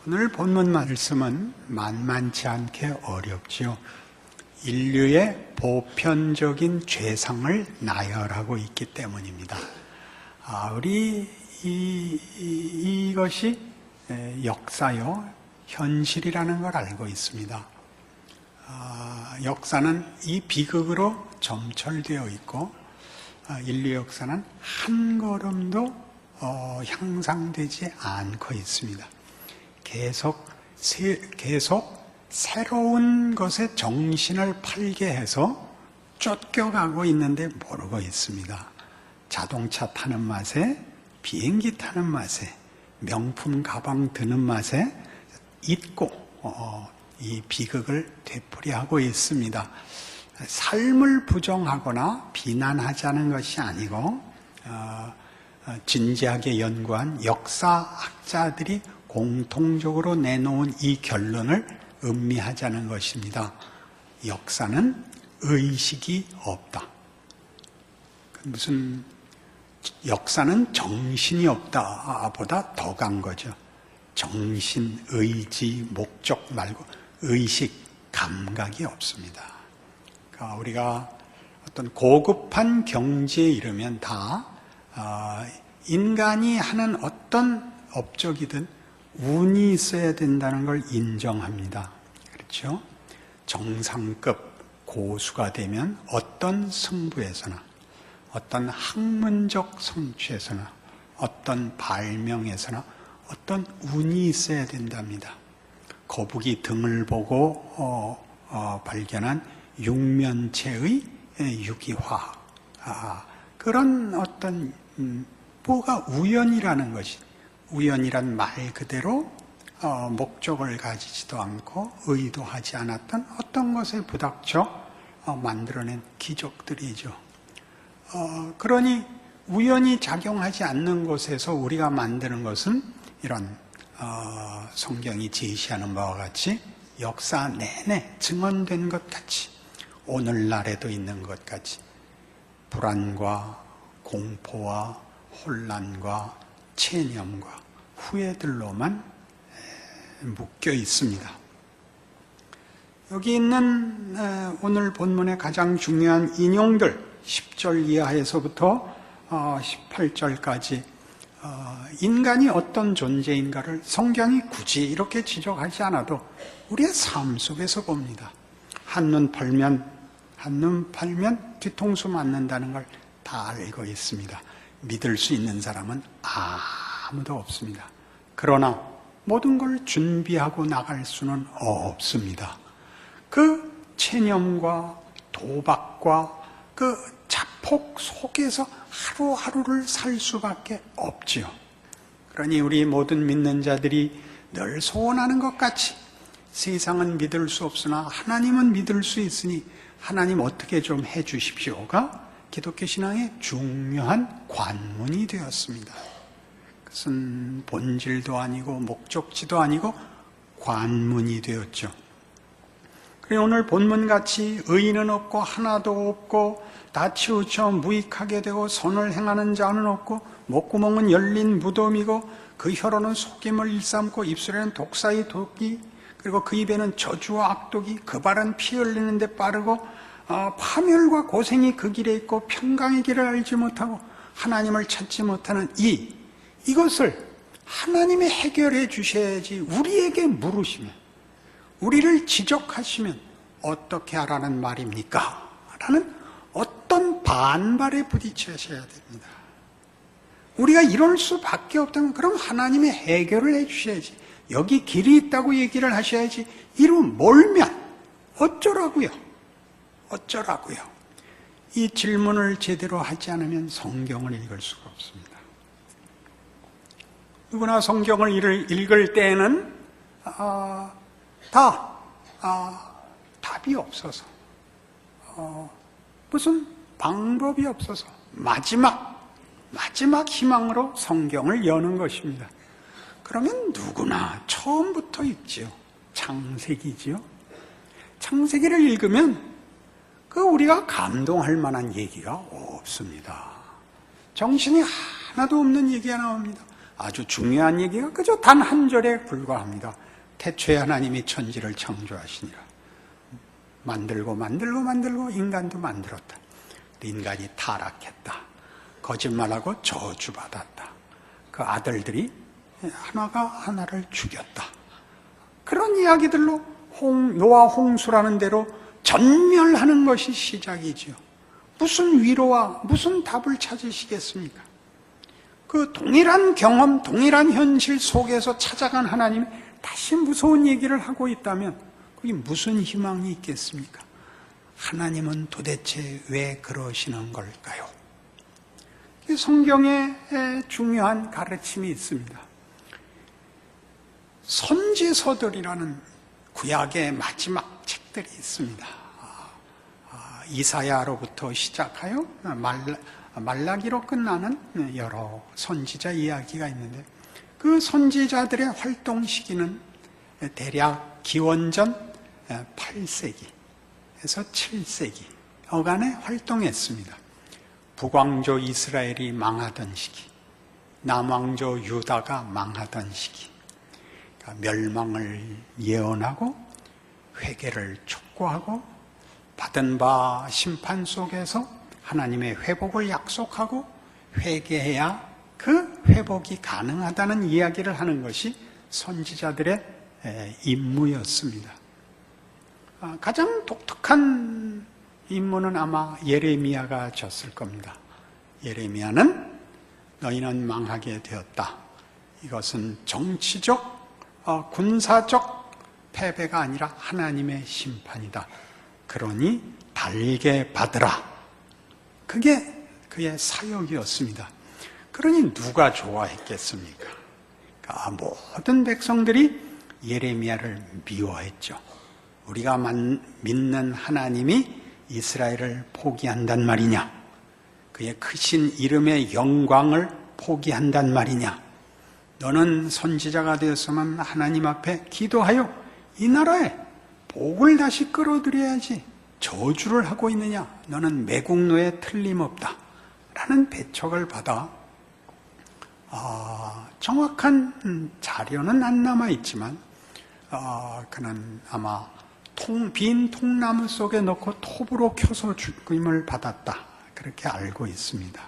오늘 본문 말씀은 만만치 않게 어렵지요. 인류의 보편적인 죄상을 나열하고 있기 때문입니다. 우리 이것이 역사요, 현실이라는 걸 알고 있습니다. 역사는 이 비극으로 점철되어 있고 인류 역사는 한 걸음도 향상되지 않고 있습니다. 계속 새로운 것에 정신을 팔게 해서 쫓겨가고 있는데 모르고 있습니다. 자동차 타는 맛에, 비행기 타는 맛에, 명품 가방 드는 맛에 잊고 이 비극을 되풀이하고 있습니다. 삶을 부정하거나 비난하자는 것이 아니고 진지하게 연구한 역사학자들이 공통적으로 내놓은 이 결론을 음미하자는 것입니다. 역사는 의식이 없다. 무슨 역사는 정신이 없다 보다 더 간 거죠. 정신, 의지, 목적 말고 의식, 감각이 없습니다. 그러니까 우리가 어떤 고급한 경지에 이르면 다 인간이 하는 어떤 업적이든 운이 있어야 된다는 걸 인정합니다. 그렇죠? 정상급 고수가 되면 어떤 승부에서나, 어떤 학문적 성취에서나, 어떤 발명에서나 어떤 운이 있어야 된답니다. 거북이 등을 보고 발견한 육면체의 유기화학, 그런 어떤 뭐가 우연이라는 것이, 우연이란 말 그대로 목적을 가지지도 않고 의도하지 않았던 어떤 것에 부닥쳐 만들어낸 기적들이죠. 그러니 우연히 작용하지 않는 곳에서 우리가 만드는 것은 이런 성경이 제시하는 바와 같이 역사 내내 증언된 것 같이, 오늘날에도 있는 것 같이 불안과 공포와 혼란과 체념과 후회들로만 묶여 있습니다. 여기 있는 오늘 본문의 가장 중요한 인용들 10절 이하에서부터 18절까지 인간이 어떤 존재인가를 성경이 굳이 이렇게 지적하지 않아도 우리의 삶 속에서 봅니다. 한눈 팔면 뒤통수 맞는다는 걸 다 알고 있습니다. 믿을 수 있는 사람은 아무도 없습니다. 그러나 모든 걸 준비하고 나갈 수는 없습니다. 그 체념과 도박과 그 자폭 속에서 하루하루를 살 수밖에 없지요. 그러니 우리 모든 믿는 자들이 늘 소원하는 것 같이 세상은 믿을 수 없으나 하나님은 믿을 수 있으니 하나님 어떻게 좀 해주십시오가 기독교 신앙의 중요한 관문이 되었습니다. 그것은 본질도 아니고 목적지도 아니고 관문이 되었죠. 그리고 오늘 본문같이 의인은 없고 하나도 없고 다 치우쳐 무익하게 되고 선을 행하는 자는 없고 목구멍은 열린 무덤이고 그 혀로는 속임을 일삼고 입술에는 독사의 독이, 그리고 그 입에는 저주와 악독이, 그 발은 피 흘리는 데 빠르고 파멸과 고생이 그 길에 있고 평강의 길을 알지 못하고 하나님을 찾지 못하는 이것을 하나님이 해결해 주셔야지. 우리에게 물으시면, 우리를 지적하시면 어떻게 하라는 말입니까? 라는 어떤 반발에 부딪히셔야 됩니다. 우리가 이럴 수밖에 없다면 그럼 하나님이 해결을 해 주셔야지. 여기 길이 있다고 얘기를 하셔야지. 이로 몰면 어쩌라고요? 이 질문을 제대로 하지 않으면 성경을 읽을 수가 없습니다. 누구나 성경을 읽을 때에는 답이 없어서, 무슨 방법이 없어서 마지막 희망으로 성경을 여는 것입니다. 그러면 누구나 처음부터 읽지요. 창세기지요. 창세기를 읽으면 우리가 감동할 만한 얘기가 없습니다. 정신이 하나도 없는 얘기가 나옵니다. 아주 중요한 얘기가 그저 단 한 절에 불과합니다. 태초에 하나님이 천지를 창조하시니라. 만들고 인간도 만들었다. 인간이 타락했다. 거짓말하고 저주받았다. 그 아들들이 하나가 하나를 죽였다. 그런 이야기들로 노아 홍수라는 대로 전멸하는 것이 시작이지요. 무슨 위로와 무슨 답을 찾으시겠습니까? 그 동일한 경험, 동일한 현실 속에서 찾아간 하나님이 다시 무서운 얘기를 하고 있다면 거기 무슨 희망이 있겠습니까? 하나님은 도대체 왜 그러시는 걸까요? 성경에 중요한 가르침이 있습니다. 선지서들이라는 구약의 마지막 책들이 있습니다. 이사야로부터 시작하여 말라기로 끝나는 여러 선지자 이야기가 있는데, 그 선지자들의 활동 시기는 대략 기원전 8세기에서 7세기 어간에 활동했습니다. 북왕조 이스라엘이 망하던 시기, 남왕조 유다가 망하던 시기, 멸망을 예언하고 회개를 촉구하고 받은 바 심판 속에서 하나님의 회복을 약속하고 회개해야 그 회복이 가능하다는 이야기를 하는 것이 선지자들의 임무였습니다. 가장 독특한 임무는 아마 예레미야가 졌을 겁니다. 예레미야는 너희는 망하게 되었다. 이것은 정치적, 군사적 패배가 아니라 하나님의 심판이다. 그러니 달게 받으라. 그게 그의 사역이었습니다. 그러니 누가 좋아했겠습니까? 모든 백성들이 예레미야를 미워했죠. 우리가 믿는 하나님이 이스라엘을 포기한단 말이냐? 그의 크신 이름의 영광을 포기한단 말이냐? 너는 선지자가 되었으면 하나님 앞에 기도하여 이 나라에 복을 다시 끌어들여야지 저주를 하고 있느냐? 너는 매국노에 틀림없다. 라는 배척을 받아 정확한 자료는 안 남아있지만 그는 아마 빈 통나무 속에 넣고 톱으로 켜서 죽임을 받았다. 그렇게 알고 있습니다.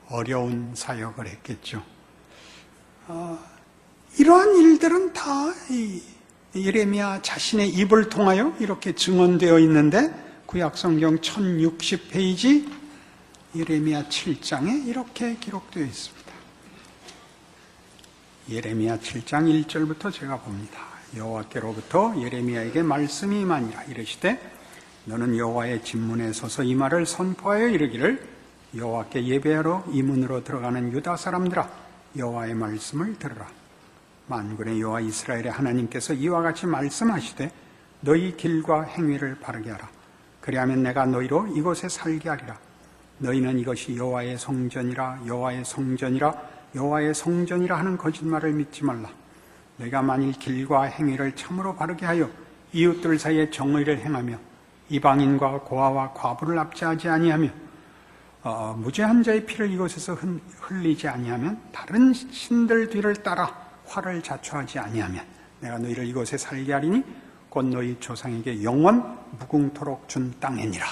어려운 사역을 했겠죠. 이러한 일들은 다 예레미야 자신의 입을 통하여 이렇게 증언되어 있는데, 구약성경 1060페이지 예레미야 7장에 이렇게 기록되어 있습니다. 예레미야 7장 1절부터 제가 봅니다. 여호와께로부터 예레미야에게 말씀이 임하니라. 이르시되 너는 여호와의 진문에 서서 이 말을 선포하여 이르기를, 여호와께 예배하러 이 문으로 들어가는 유다 사람들아, 여호와의 말씀을 들으라. 만군의 여호와 이스라엘의 하나님께서 이와 같이 말씀하시되 너희 길과 행위를 바르게 하라. 그리하면 내가 너희로 이곳에 살게 하리라. 너희는 이것이 여호와의 성전이라 여호와의 성전이라 여호와의 성전이라 하는 거짓말을 믿지 말라. 너희가 만일 길과 행위를 참으로 바르게 하여 이웃들 사이에 정의를 행하며 이방인과 고아와 과부를 압제하지 아니하며 무죄한 자의 피를 이곳에서 흘리지 아니하면, 다른 신들 뒤를 따라 화를 자초하지 아니하면 내가 너희를 이곳에 살게 하리니 곧 너희 조상에게 영원 무궁토록 준 땅이니라.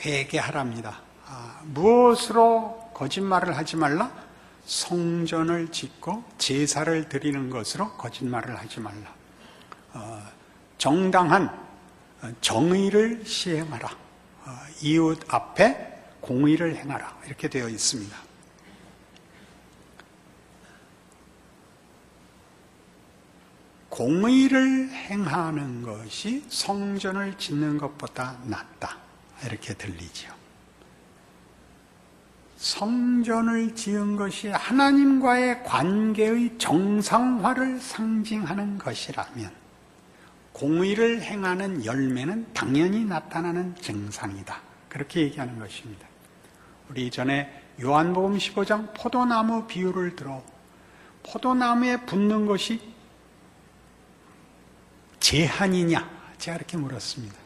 회개하랍니다. 무엇으로 거짓말을 하지 말라? 성전을 짓고 제사를 드리는 것으로 거짓말을 하지 말라. 정당한 정의를 시행하라. 이웃 앞에 공의를 행하라. 이렇게 되어 있습니다. 공의를 행하는 것이 성전을 짓는 것보다 낫다. 이렇게 들리죠. 성전을 지은 것이 하나님과의 관계의 정상화를 상징하는 것이라면 공의를 행하는 열매는 당연히 나타나는 증상이다. 그렇게 얘기하는 것입니다. 우리 이전에 요한복음 15장 포도나무 비유를 들어 포도나무에 붙는 것이 제한이냐? 제가 이렇게 물었습니다.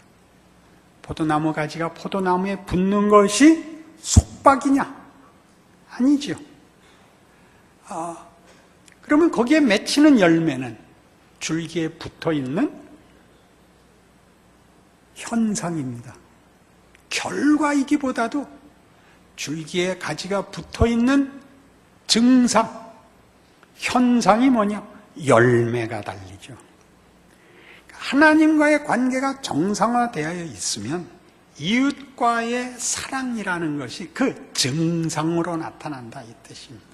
포도나무 가지가 포도나무에 붙는 것이 속박이냐? 아니죠. 그러면 거기에 맺히는 열매는 줄기에 붙어있는 현상입니다. 결과이기보다도 줄기에 가지가 붙어있는 증상, 현상이 뭐냐? 열매가 달리죠. 하나님과의 관계가 정상화되어 있으면 이웃과의 사랑이라는 것이 그 증상으로 나타난다 이 뜻입니다.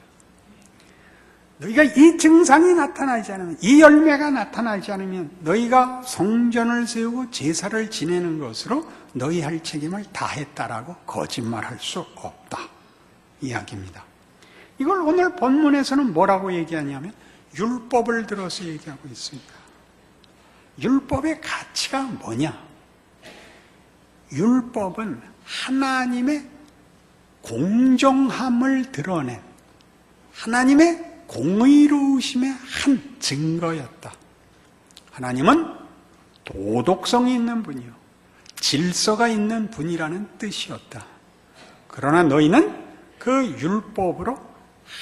너희가 이 증상이 나타나지 않으면, 이 열매가 나타나지 않으면 너희가 성전을 세우고 제사를 지내는 것으로 너희 할 책임을 다했다라고 거짓말할 수 없다 이야기입니다. 이걸 오늘 본문에서는 뭐라고 얘기하냐면 율법을 들어서 얘기하고 있습니다. 율법의 가치가 뭐냐? 율법은 하나님의 공정함을 드러낸 하나님의 공의로우심의 한 증거였다. 하나님은 도덕성이 있는 분이요, 질서가 있는 분이라는 뜻이었다. 그러나 너희는 그 율법으로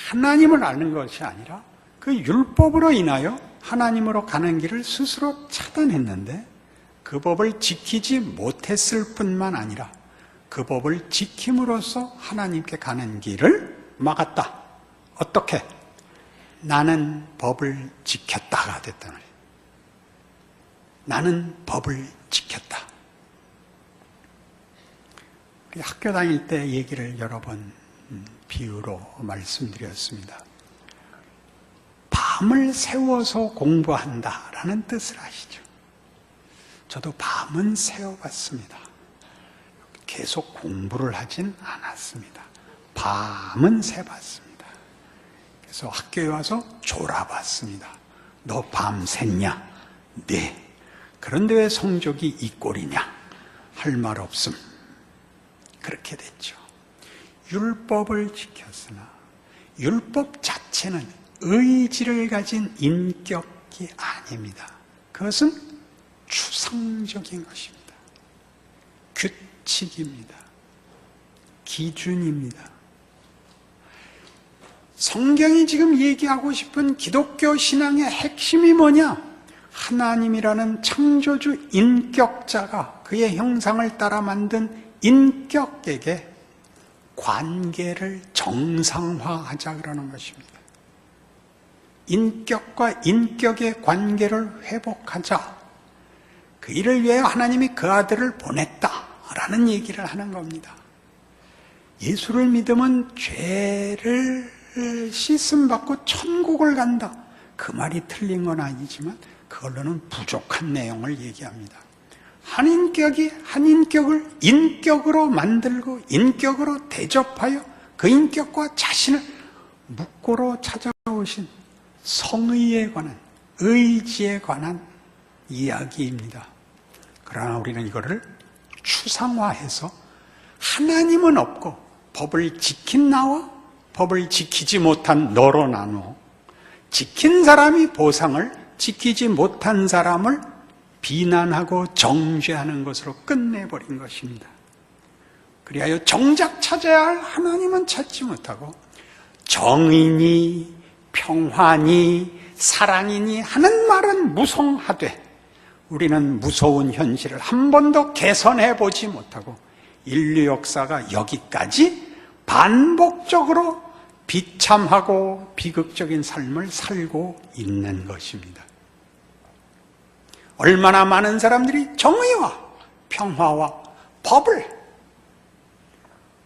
하나님을 아는 것이 아니라 그 율법으로 인하여 하나님으로 가는 길을 스스로 차단했는데, 그 법을 지키지 못했을 뿐만 아니라 그 법을 지킴으로써 하나님께 가는 길을 막았다. 어떻게? 나는 법을 지켰다가 됐단 말이에요. 나는 법을 지켰다. 학교 다닐 때 얘기를 여러 번 비유로 말씀드렸습니다. 밤을 새워서 공부한다라는 뜻을 아시죠? 저도 밤은 새워봤습니다. 계속 공부를 하진 않았습니다. 밤은 새봤습니다. 그래서 학교에 와서 졸아봤습니다. 너 밤 샜냐? 네. 그런데 왜 성적이 이 꼴이냐? 할 말 없음. 그렇게 됐죠. 율법을 지켰으나 율법 자체는 의지를 가진 인격이 아닙니다. 그것은 추상적인 것입니다. 규칙입니다. 기준입니다. 성경이 지금 얘기하고 싶은 기독교 신앙의 핵심이 뭐냐? 하나님이라는 창조주 인격자가 그의 형상을 따라 만든 인격에게 관계를 정상화하자 그러는 것입니다. 인격과 인격의 관계를 회복하자. 그 일을 위해 하나님이 그 아들을 보냈다라는 얘기를 하는 겁니다. 예수를 믿으면 죄를 씻음받고 천국을 간다. 그 말이 틀린 건 아니지만 그걸로는 부족한 내용을 얘기합니다. 한 인격이 한 인격을 인격으로 만들고 인격으로 대접하여 그 인격과 자신을 묵고로 찾아오신 성의에 관한, 의지에 관한 이야기입니다. 그러나 우리는 이거를 추상화해서 하나님은 없고 법을 지킨 나와 법을 지키지 못한 너로 나누어 지킨 사람이 보상을, 지키지 못한 사람을 비난하고 정죄하는 것으로 끝내버린 것입니다. 그리하여 정작 찾아야 할 하나님은 찾지 못하고 정의니 평화니 사랑이니 하는 말은 무성하되 우리는 무서운 현실을 한 번도 개선해보지 못하고 인류 역사가 여기까지 반복적으로 비참하고 비극적인 삶을 살고 있는 것입니다. 얼마나 많은 사람들이 정의와 평화와 법을,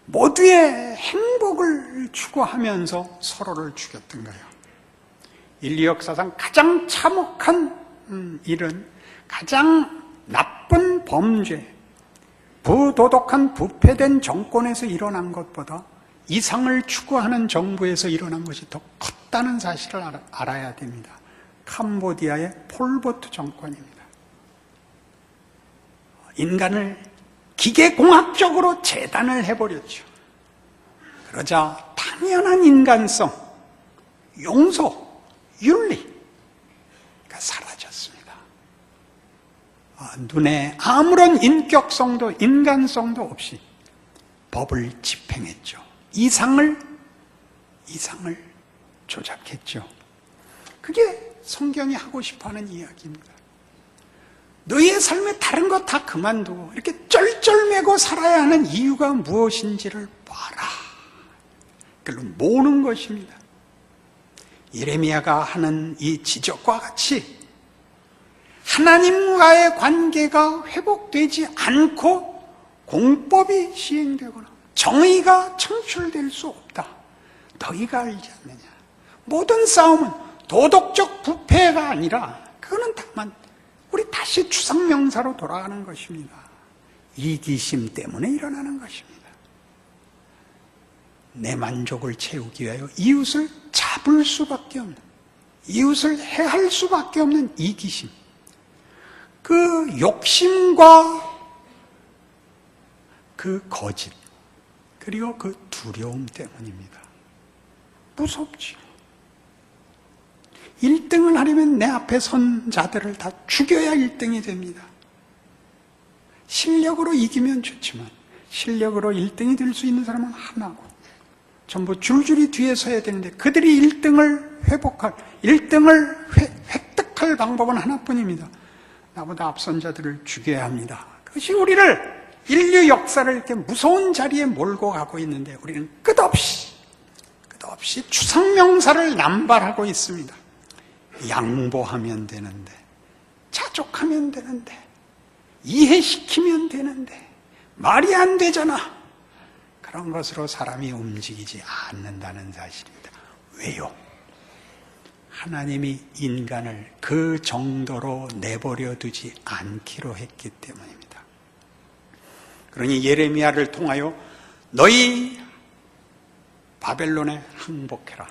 모두의 행복을 추구하면서 서로를 죽였던가요? 인류 역사상 가장 참혹한 일은, 가장 나쁜 범죄, 부도덕한 부패된 정권에서 일어난 것보다 이상을 추구하는 정부에서 일어난 것이 더 컸다는 사실을 알아야 됩니다. 캄보디아의 폴포트 정권입니다. 인간을 기계공학적으로 재단을 해버렸죠. 그러자 당연한 인간성, 용서, 윤리가 사라졌습니다. 눈에 아무런 인격성도 인간성도 없이 법을 집행했죠. 이상을 이상을 조작했죠. 그게 성경이 하고 싶어하는 이야기입니다. 너희의 삶에 다른 거 다 그만두고 이렇게 쩔쩔매고 살아야 하는 이유가 무엇인지를 봐라. 그걸 모으는 것입니다. 예레미야가 하는 이 지적과 같이 하나님과의 관계가 회복되지 않고 공법이 시행되거나 정의가 창출될 수 없다. 너희가 알지 않느냐. 모든 싸움은 도덕적 부패가 아니라 그거는 다만 우리 다시 추상명사로 돌아가는 것입니다. 이기심 때문에 일어나는 것입니다. 내 만족을 채우기 위하여 이웃을 잡을 수밖에 없는, 이웃을 해할 수밖에 없는 이기심, 그 욕심과 그 거짓, 그리고 그 두려움 때문입니다. 무섭지요. 1등을 하려면 내 앞에 선 자들을 다 죽여야 1등이 됩니다. 실력으로 이기면 좋지만 실력으로 1등이 될 수 있는 사람은 하나고 전부 줄줄이 뒤에 서야 되는데 그들이 1등을 회복할, 1등을 획득할 방법은 하나뿐입니다. 나보다 앞선 자들을 죽여야 합니다. 그것이 우리를 인류 역사를 이렇게 무서운 자리에 몰고 가고 있는데 우리는 끝없이 추상명사를 남발하고 있습니다. 양보하면 되는데, 자족하면 되는데, 이해시키면 되는데 말이 안 되잖아. 그런 것으로 사람이 움직이지 않는다는 사실입니다. 왜요? 하나님이 인간을 그 정도로 내버려 두지 않기로 했기 때문입니다. 그러니 예레미야를 통하여 너희 바벨론에 항복해라.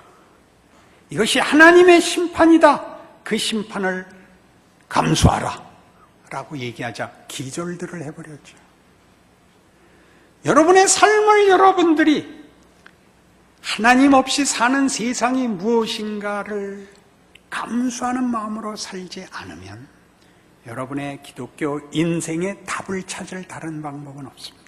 이것이 하나님의 심판이다. 그 심판을 감수하라. 라고 얘기하자 기절들을 해버렸죠. 여러분의 삶을 여러분들이 하나님 없이 사는 세상이 무엇인가를 감수하는 마음으로 살지 않으면 여러분의 기독교 인생의 답을 찾을 다른 방법은 없습니다.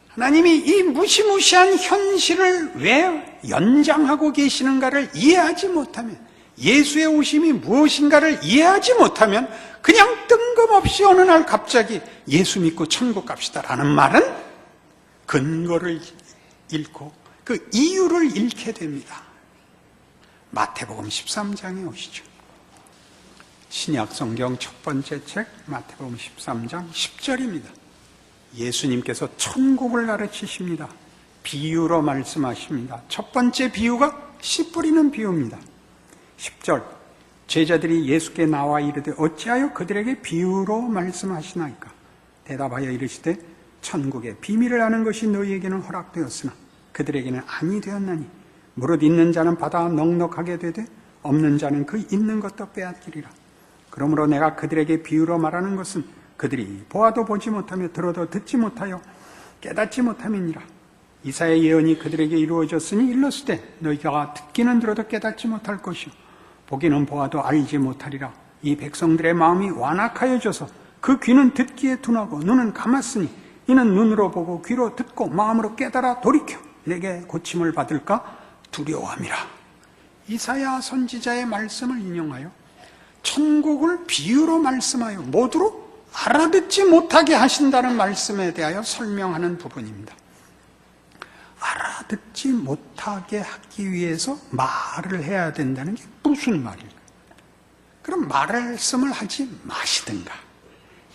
하나님이 이 무시무시한 현실을 왜 연장하고 계시는가를 이해하지 못하면, 예수의 오심이 무엇인가를 이해하지 못하면 그냥 뜬금없이 어느 날 갑자기 예수 믿고 천국 갑시다라는 말은 근거를 잃고 그 이유를 잃게 됩니다. 마태복음 13장에 오시죠. 신약 성경 첫 번째 책 마태복음 13장 10절입니다. 예수님께서 천국을 가르치십니다. 비유로 말씀하십니다. 첫 번째 비유가 씨 뿌리는 비유입니다. 10절, 제자들이 예수께 나와 이르되 어찌하여 그들에게 비유로 말씀하시나이까? 대답하여 이르시되 천국의 비밀을 아는 것이 너희에게는 허락되었으나 그들에게는 아니 되었나니 무릇 있는 자는 받아 넉넉하게 되되 없는 자는 그 있는 것도 빼앗기리라. 그러므로 내가 그들에게 비유로 말하는 것은 그들이 보아도 보지 못하며 들어도 듣지 못하여 깨닫지 못함이니라. 이사야 예언이 그들에게 이루어졌으니 일렀으되 너희가 듣기는 들어도 깨닫지 못할 것이요 보기는 보아도 알지 못하리라. 이 백성들의 마음이 완악하여져서 그 귀는 듣기에 둔하고 눈은 감았으니 이는 눈으로 보고 귀로 듣고 마음으로 깨달아 돌이켜 내게 고침을 받을까 두려워함이라. 이사야 선지자의 말씀을 인용하여 천국을 비유로 말씀하여 모두로 알아듣지 못하게 하신다는 말씀에 대하여 설명하는 부분입니다. 알아듣지 못하게 하기 위해서 말을 해야 된다는 게 무슨 말일까? 그럼 말씀을 하지 마시든가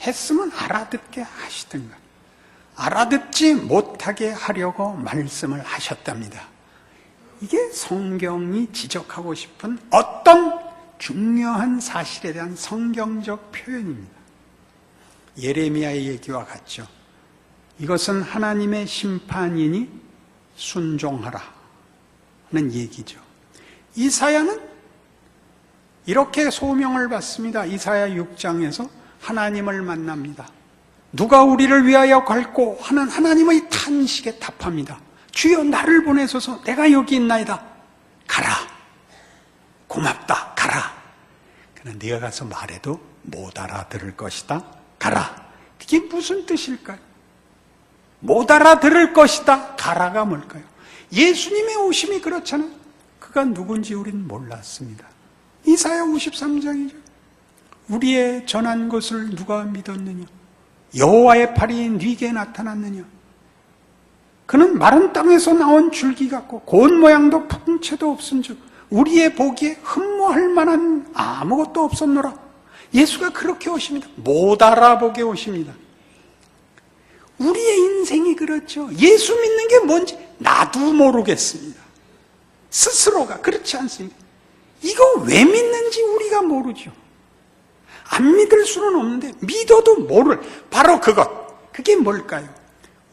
했으면 알아듣게 하시든가. 알아듣지 못하게 하려고 말씀을 하셨답니다. 이게 성경이 지적하고 싶은 어떤 중요한 사실에 대한 성경적 표현입니다. 예레미야의 얘기와 같죠. 이것은 하나님의 심판이니 순종하라 는 얘기죠. 이사야는 이렇게 소명을 받습니다. 이사야 6장에서 하나님을 만납니다. 누가 우리를 위하여 갈고 하는 하나님의 탄식에 답합니다. 주여 나를 보내소서. 내가 여기 있나이다. 가라. 고맙다. 가라. 그러나 네가 가서 말해도 못 알아들을 것이다. 가라. 그게 무슨 뜻일까요? 못 알아들을 것이다. 가라가 뭘까요? 예수님의 오심이 그렇잖아요. 그가 누군지 우리는 몰랐습니다. 이사야 53장이죠. 우리의 전한 것을 누가 믿었느냐? 여호와의 팔이 네게 나타났느냐? 그는 마른 땅에서 나온 줄기 같고 고운 모양도 풍채도 없은즉 우리의 보기에 흠모할 만한 아무것도 없었노라. 예수가 그렇게 오십니다. 못 알아보게 오십니다. 우리의 인생이 그렇죠. 예수 믿는 게 뭔지 나도 모르겠습니다. 스스로가 그렇지 않습니까? 이거 왜 믿는지 우리가 모르죠. 안 믿을 수는 없는데 믿어도 모를 바로 그것. 그게 뭘까요?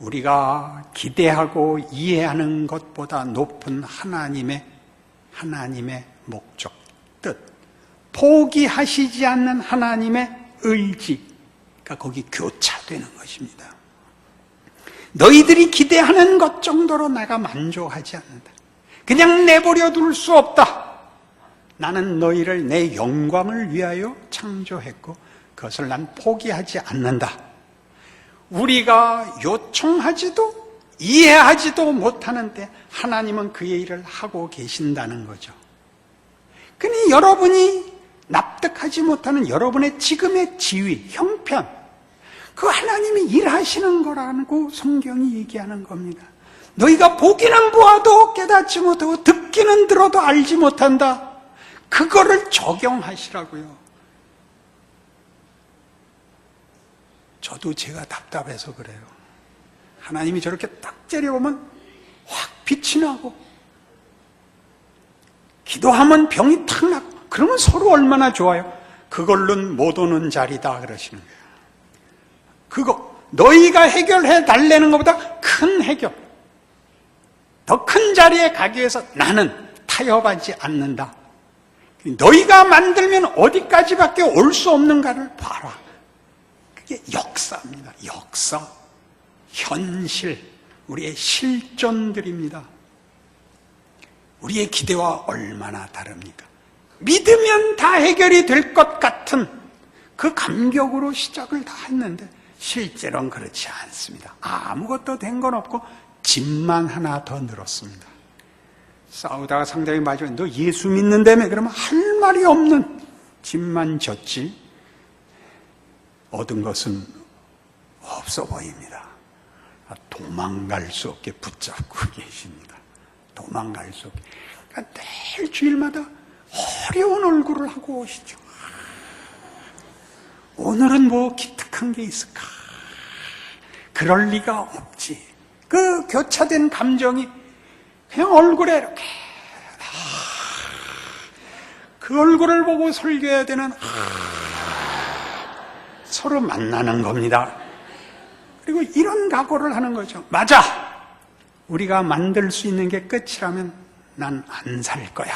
우리가 기대하고 이해하는 것보다 높은 하나님의 목적, 뜻, 포기하시지 않는 하나님의 의지가 거기 교차되는 것입니다. 너희들이 기대하는 것 정도로 내가 만족하지 않는다. 그냥 내버려 둘 수 없다. 나는 너희를 내 영광을 위하여 창조했고 그것을 난 포기하지 않는다. 우리가 요청하지도 이해하지도 못하는데 하나님은 그의 일을 하고 계신다는 거죠. 그러니 여러분이 납득하지 못하는 여러분의 지금의 지위, 형편, 그 하나님이 일하시는 거라고 성경이 얘기하는 겁니다. 너희가 보기는 보아도 깨닫지 못하고 듣기는 들어도 알지 못한다. 그거를 적용하시라고요. 저도 제가 답답해서 그래요. 하나님이 저렇게 딱 째려보면 확 빛이 나고 기도하면 병이 탁 나고 그러면 서로 얼마나 좋아요. 그걸로는 못 오는 자리다 그러시는 거예요. 그거 너희가 해결해 달라는 것보다 큰 해결, 더 큰 자리에 가기 위해서 나는 타협하지 않는다. 너희가 만들면 어디까지밖에 올 수 없는가를 봐라. 그게 역사입니다. 역사, 현실, 우리의 실존들입니다. 우리의 기대와 얼마나 다릅니까? 믿으면 다 해결이 될 것 같은 그 감격으로 시작을 다 했는데 실제로는 그렇지 않습니다. 아무것도 된 건 없고 짐만 하나 더 늘었습니다. 싸우다가 상대방이 맞으면 너 예수 믿는다며? 그러면 할 말이 없는 짐만 졌지 얻은 것은 없어 보입니다. 도망갈 수 없게 붙잡고 계십니다. 도망갈 수 없게. 그러니까 매일 주일마다 어려운 얼굴을 하고 오시죠. 오늘은 뭐 기특한 게 있을까? 그럴 리가 없지. 그 교차된 감정이 그냥 얼굴에 이렇게 그 얼굴을 보고 설교해야 되는 서로 만나는 겁니다. 그리고 이런 각오를 하는 거죠. 맞아. 우리가 만들 수 있는 게 끝이라면 난 안 살 거야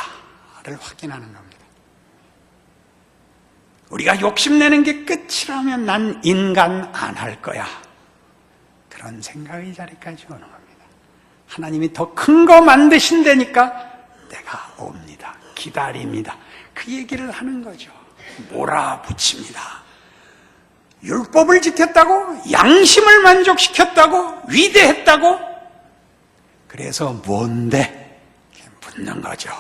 를 확인하는 겁니다. 우리가 욕심내는 게 끝이라면 난 인간 안 할 거야. 그런 생각이 자리까지 오는 겁니다. 하나님이 더 큰 거 만드신다니까 내가 옵니다. 기다립니다. 그 얘기를 하는 거죠. 몰아붙입니다. 율법을 지켰다고? 양심을 만족시켰다고? 위대했다고? 그래서 뭔데? 묻는 거죠.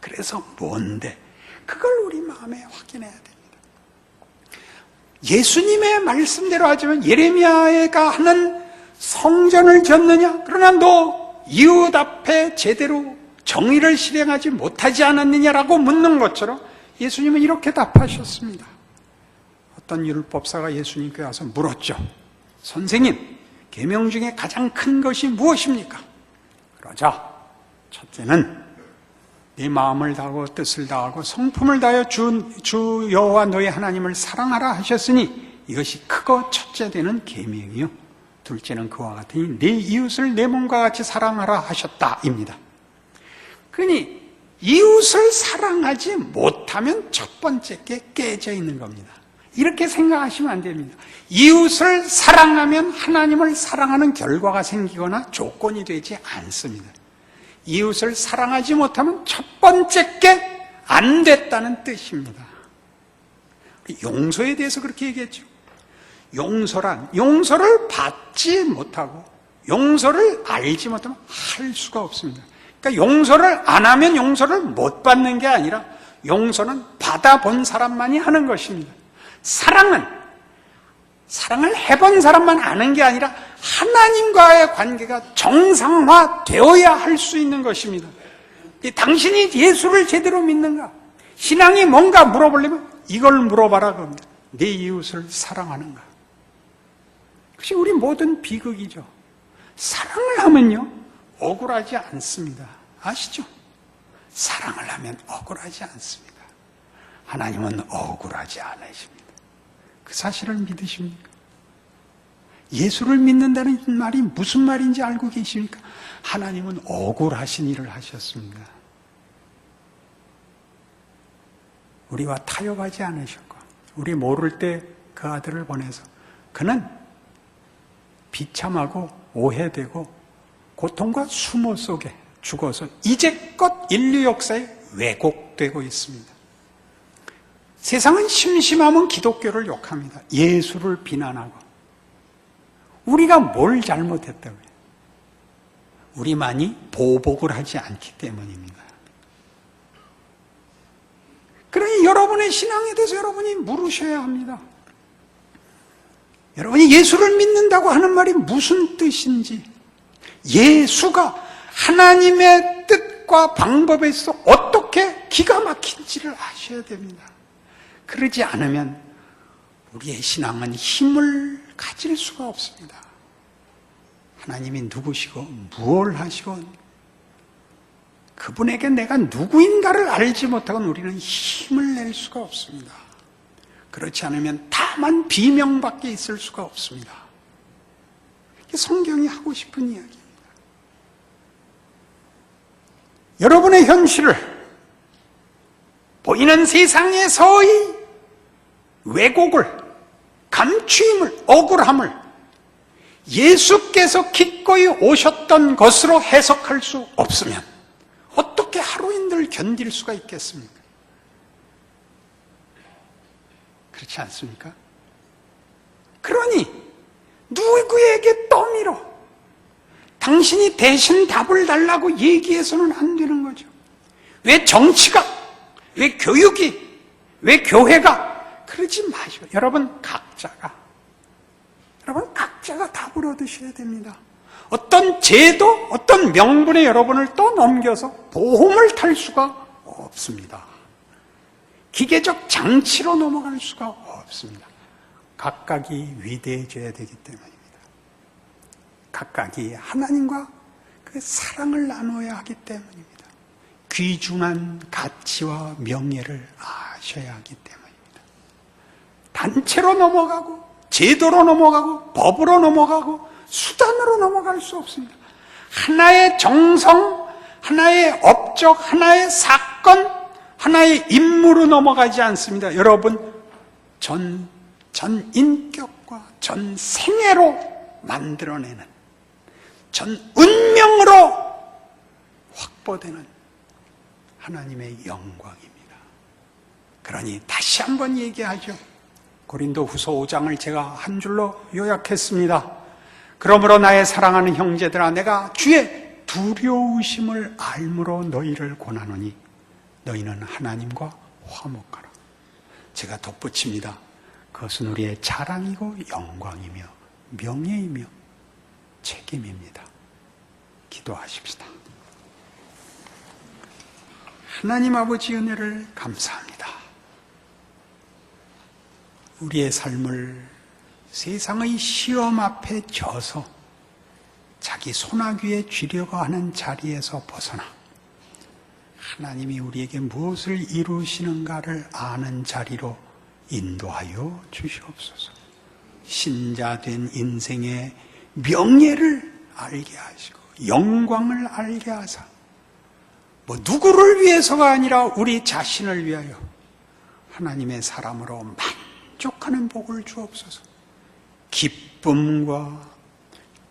그래서 뭔데? 그걸 우리 마음에 확인해야 됩니다. 예수님의 말씀대로 하지만 예레미야가 하는 성전을 졌느냐? 그러나 너 이웃 앞에 제대로 정의를 실행하지 못하지 않았느냐라고 묻는 것처럼 예수님은 이렇게 답하셨습니다. 어떤 율법사가 예수님께 와서 물었죠. 선생님, 계명 중에 가장 큰 것이 무엇입니까? 그러자 첫째는 네 마음을 다하고 뜻을 다하고 성품을 다하여 주 여호와 너희 하나님을 사랑하라 하셨으니 이것이 크고 첫째 되는 계명이요. 둘째는 그와 같으니 네 이웃을 내 몸과 같이 사랑하라 하셨다입니다. 그러니 이웃을 사랑하지 못하면 첫 번째 게 깨져 있는 겁니다. 이렇게 생각하시면 안 됩니다. 이웃을 사랑하면 하나님을 사랑하는 결과가 생기거나 조건이 되지 않습니다. 이웃을 사랑하지 못하면 첫 번째 게 안 됐다는 뜻입니다. 용서에 대해서 그렇게 얘기했죠. 용서란 용서를 받지 못하고 용서를 알지 못하면 할 수가 없습니다. 그러니까 용서를 안 하면 용서를 못 받는 게 아니라 용서는 받아본 사람만이 하는 것입니다. 사랑을 해본 사람만 아는 게 아니라 하나님과의 관계가 정상화되어야 할 수 있는 것입니다. 당신이 예수를 제대로 믿는가? 신앙이 뭔가 물어보려면 이걸 물어봐라 그럽니다. 내 이웃을 사랑하는가? 그것이 우리 모든 비극이죠. 사랑을 하면요 억울하지 않습니다. 아시죠? 사랑을 하면 억울하지 않습니다. 하나님은 억울하지 않으십니다. 그 사실을 믿으십니까? 예수를 믿는다는 말이 무슨 말인지 알고 계십니까? 하나님은 억울하신 일을 하셨습니다. 우리와 타협하지 않으셨고 우리 모를 때 그 아들을 보내서 그는 비참하고 오해되고 고통과 수모 속에 죽어서 이제껏 인류 역사에 왜곡되고 있습니다. 세상은 심심하면 기독교를 욕합니다. 예수를 비난하고 우리가 뭘 잘못했다고요? 우리만이 보복을 하지 않기 때문입니다. 그러니 여러분의 신앙에 대해서 여러분이 물으셔야 합니다. 여러분이 예수를 믿는다고 하는 말이 무슨 뜻인지, 예수가 하나님의 뜻과 방법에 있어 어떻게 기가 막힌지를 아셔야 됩니다. 그러지 않으면 우리의 신앙은 힘을 가질 수가 없습니다. 하나님이 누구시고 무엇을 하시고 그분에게 내가 누구인가를 알지 못하고는 우리는 힘을 낼 수가 없습니다. 그렇지 않으면 다만 비명밖에 있을 수가 없습니다. 이게 성경이 하고 싶은 이야기입니다. 여러분의 현실을 보이는 세상에서의 왜곡을, 감추임을, 억울함을 예수께서 기꺼이 오셨던 것으로 해석할 수 없으면 어떻게 하루인들 견딜 수가 있겠습니까? 그렇지 않습니까? 그러니 누구에게 떠밀어 당신이 대신 답을 달라고 얘기해서는 안 되는 거죠. 왜 정치가, 왜 교육이, 왜 교회가 그러지 마시고 여러분 각자가 답을 얻으셔야 됩니다. 어떤 제도, 어떤 명분에 여러분을 또 넘겨서 보험을 탈 수가 없습니다. 기계적 장치로 넘어갈 수가 없습니다. 각각이 위대해져야 되기 때문입니다. 각각이 하나님과 그 사랑을 나눠야 하기 때문입니다. 귀중한 가치와 명예를 아셔야 하기 때문입니다. 단체로 넘어가고 제도로 넘어가고 법으로 넘어가고 수단으로 넘어갈 수 없습니다. 하나의 정성, 하나의 업적, 하나의 사건, 하나의 인물로 넘어가지 않습니다. 여러분, 전 인격과 전 생애로 만들어내는, 전 운명으로 확보되는 하나님의 영광입니다. 그러니 다시 한번 얘기하죠. 고린도후서 5장을 제가 한 줄로 요약했습니다. 그러므로 나의 사랑하는 형제들아, 내가 주의 두려우심을 알므로 너희를 권하노니 너희는 하나님과 화목하라. 제가 덧붙입니다. 그것은 우리의 자랑이고 영광이며 명예이며 책임입니다. 기도하십시다. 하나님 아버지 은혜를 감사합니다. 우리의 삶을 세상의 시험 앞에 져서 자기 소나귀에 쥐려고 하는 자리에서 벗어나 하나님이 우리에게 무엇을 이루시는가를 아는 자리로 인도하여 주시옵소서. 신자된 인생의 명예를 알게 하시고 영광을 알게 하사 누구를 위해서가 아니라 우리 자신을 위하여 하나님의 사람으로 만족하는 복을 주옵소서. 기쁨과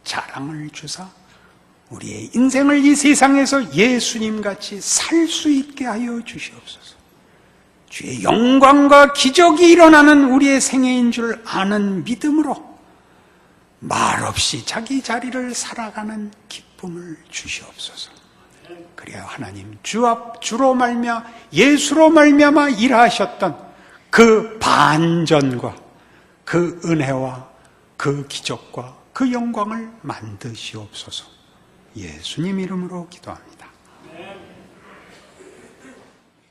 자랑을 주사 우리의 인생을 이 세상에서 예수님같이 살 수 있게 하여 주시옵소서. 주의 영광과 기적이 일어나는 우리의 생애인 줄 아는 믿음으로 말없이 자기 자리를 살아가는 기쁨을 주시옵소서. 그래야 하나님 주로 말미암아 예수로 말미암아 일하셨던 그 반전과 그 은혜와 그 기적과 그 영광을 만드시옵소서. 예수님 이름으로 기도합니다.